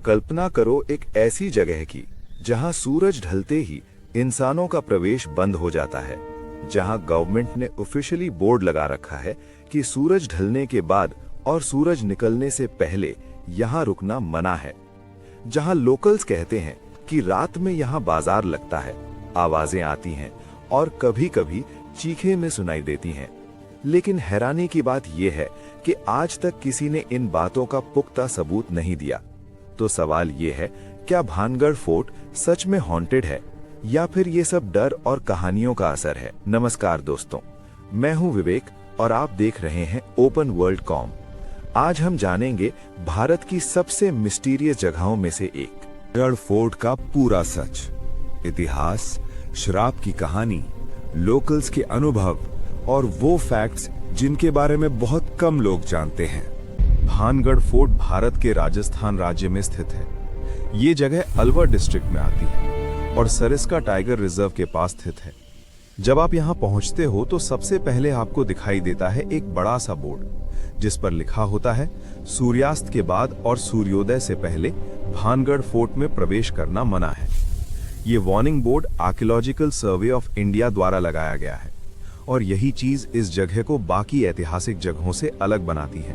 कल्पना करो एक ऐसी जगह की जहां सूरज ढलते ही इंसानों का प्रवेश बंद हो जाता है, जहां गवर्नमेंट ने ऑफिशियली बोर्ड लगा रखा है कि सूरज ढलने के बाद और सूरज निकलने से पहले यहां रुकना मना है, जहां लोकल्स कहते हैं कि रात में यहां बाजार लगता है, आवाजें आती हैं और कभी-कभी चीखें में सुनाई देती हैं। लेकिन हैरानी की बात यह है कि आज तक किसी ने इन बातों का पुख्ता सबूत नहीं दिया। तो सवाल ये है, क्या भानगढ़ फोर्ट सच में हॉन्टेड है या फिर ये सब डर और कहानियों का असर है? नमस्कार दोस्तों, मैं हूं विवेक और आप देख रहे हैं ओपन वर्ल्ड कॉम। आज हम जानेंगे भारत की सबसे मिस्टीरियस जगहों में से एक, भानगढ़ फोर्ट का पूरा सच, इतिहास, शराब की कहानी, लोकल्स के अनुभव और वो फैक्ट्स जिनके बारे में बहुत कम लोग जानते हैं। भानगढ़ फोर्ट भारत के राजस्थान राज्य में स्थित है। ये जगह अलवर डिस्ट्रिक्ट में आती है और सरिस्का टाइगर रिजर्व के पास स्थित है। जब आप यहाँ पहुँचते हो तो सबसे पहले आपको दिखाई देता है एक बड़ा सा बोर्ड जिस पर लिखा होता है सूर्यास्त के बाद और सूर्योदय से पहले भानगढ़ फोर्ट में प्रवेश करना मना है। ये warning board archaeological survey of India द्वारा लगाया गया है और यही चीज इस जगह को बाकी ऐतिहासिक जगहों से अलग बनाती है,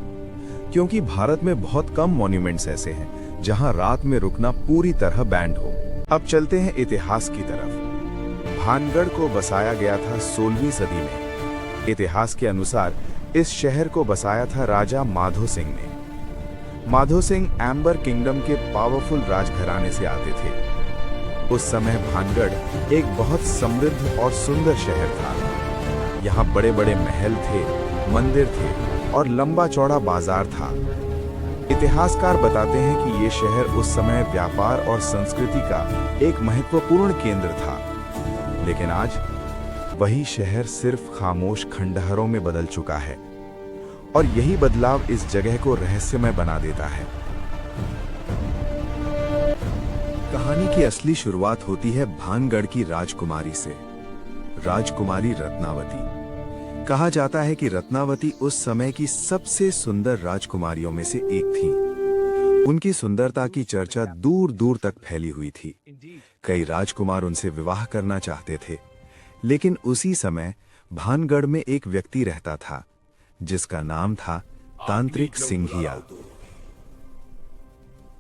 क्योंकि भारत में बहुत कम मॉन्यूमेंट्स ऐसे हैं जहां रात में रुकना पूरी तरह बैंड हो। अब चलते हैं इतिहास की तरफ। भानगढ़ को बसाया गया था 16वीं सदी में। इतिहास के अनुसार इस शहर को बसाया था राजा माधो सिंह ने। माधो सिंह एम्बर किंगडम के पावरफुल राजघराने से आते थे। उस समय भानगढ़ एक बहुत समृद्ध और सुंदर शहर था। यहाँ बड़े बड़े महल थे, मंदिर थे और लंबा चौड़ा बाजार था। इतिहासकार बताते हैं कि ये शहर उस समय व्यापार और संस्कृति का एक महत्वपूर्ण केंद्र था। लेकिन आज वही शहर सिर्फ खामोश खंडहरों में बदल चुका है और यही बदलाव इस जगह को रहस्यमय बना देता है। कहानी की असली शुरुआत होती है भानगढ़ की राजकुमारी से, राजकुमारी रत्नावती। कहा जाता है कि रत्नावती उस समय की सबसे सुंदर राजकुमारियों में से एक थी। उनकी सुंदरता की चर्चा दूर दूर तक फैली हुई थी। कई राजकुमार उनसे विवाह करना चाहते थे, लेकिन उसी समय भानगढ़ में एक व्यक्ति रहता था जिसका नाम था तांत्रिक सिंघिया।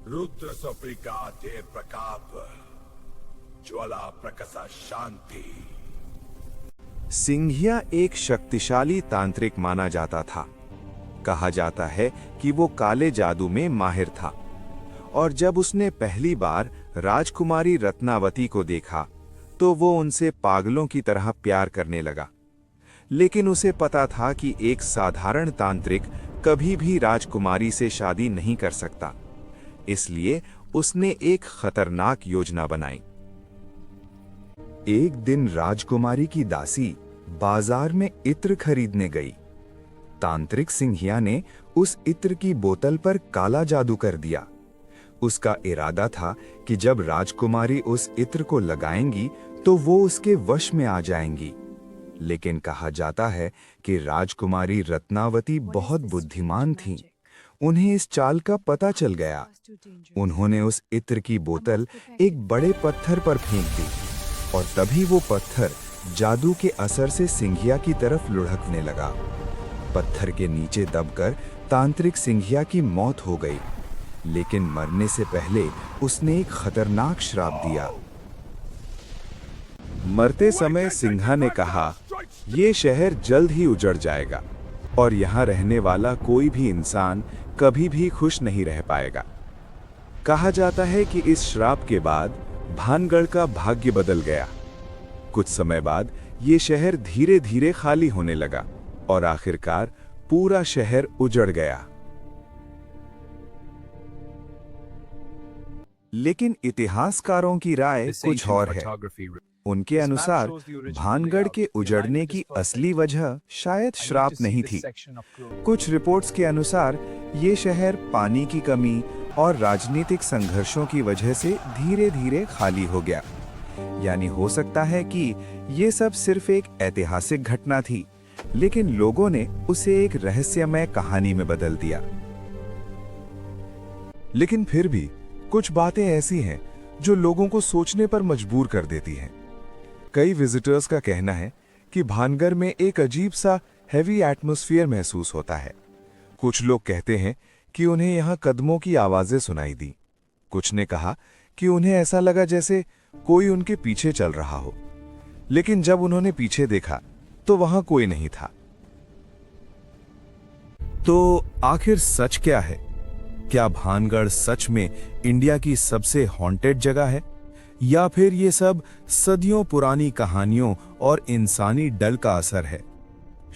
रुद्र सप्रिकाते प्रकाप ज्वाला प्रकसा शांति। सिंघिया एक शक्तिशाली तांत्रिक माना जाता था। कहा जाता है कि वो काले जादू में माहिर था और जब उसने पहली बार राजकुमारी रत्नावती को देखा तो वो उनसे पागलों की तरह प्यार करने लगा। लेकिन उसे पता था कि एक साधारण तांत्रिक कभी भी राजकुमारी से शादी नहीं कर सकता, इसलिए उसने एक खतरनाक योजना बनाई। एक दिन राजकुमारी की दासी बाजार में इत्र खरीदने गई। तांत्रिक सिंघिया ने उस इत्र की बोतल पर काला जादू कर दिया। उसका इरादा था कि जब राजकुमारी उस इत्र को लगाएंगी तो वो उसके वश में आ जाएंगी। लेकिन कहा जाता है कि राजकुमारी रत्नावती बहुत बुद्धिमान थीं। उन्हें इस चाल का पता चल गया। उन्होंने उस इत्र की बोतल एक बड़े पत्थर पर फेंक दी और तभी वो पत्थर जादू के असर से सिंघिया की तरफ लुढ़कने लगा। पत्थर के नीचे दबकर तांत्रिक सिंघिया की मौत हो गई, लेकिन मरने से पहले उसने एक खतरनाक श्राप दिया। मरते समय सिंघा ने कहा, ये शहर जल्द ही उजड़ जाएगा और यहाँ रहने वाला कोई भी इंसान कभी भी खुश नहीं रह पाएगा। कहा जाता है कि इस श्राप के बाद भानगढ़ का भाग्य बदल गया। कुछ समय बाद ये शहर धीरे धीरे खाली होने लगा और आखिरकार पूरा शहर उजड़ गया। लेकिन इतिहासकारों की राय कुछ और है। उनके अनुसार भानगढ़ के उजड़ने की असली वजह शायद श्राप नहीं थी। कुछ रिपोर्ट्स के अनुसार ये शहर पानी की कमी और राजनीतिक संघर्षों की वजह से धीरे धीरे खाली हो गया। यानी हो सकता है कि ये सब सिर्फ एक ऐतिहासिक घटना थी, लेकिन लोगों ने उसे एक रहस्यमय कहानी में बदल दिया। लेकिन फिर भी कुछ बातें ऐसी हैं जो लोगों को सोचने पर मजबूर कर देती हैं। कई विजिटर्स का कहना है कि भानगढ़ में एक अजीब सा हैवी एटमॉस्फेयर महसूस होता है। कुछ लोग कहते हैं कि उन्हें यहाँ कदमों की आवाजें सुनाई दी। कुछ ने कहा कि उन्हें ऐसा लगा जैसे कोई उनके पीछे चल रहा हो, लेकिन जब उन्होंने पीछे देखा तो वहां कोई नहीं था। तो आखिर सच क्या है? क्या भानगढ़ सच में इंडिया की सबसे हॉन्टेड जगह है, या फिर ये सब सदियों पुरानी कहानियों और इंसानी डर का असर है?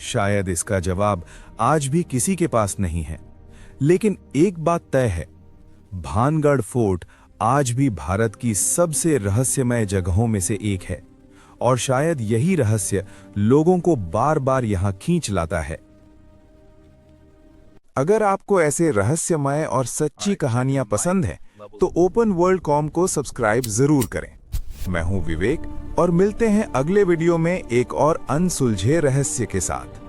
शायद इसका जवाब आज भी किसी के पास नहीं है, लेकिन एक बात तय है, भानगढ़ फोर्ट आज भी भारत की सबसे रहस्यमय जगहों में से एक है, और शायद यही रहस्य लोगों को बार बार यहां खींच लाता है। अगर आपको ऐसे रहस्यमय और सच्ची कहानियां पसंद हैं, तो ओपन वर्ल्ड कॉम को सब्सक्राइब जरूर करें। मैं हूं विवेक और मिलते हैं अगले वीडियो में एक और अनसुलझे रहस्य के साथ।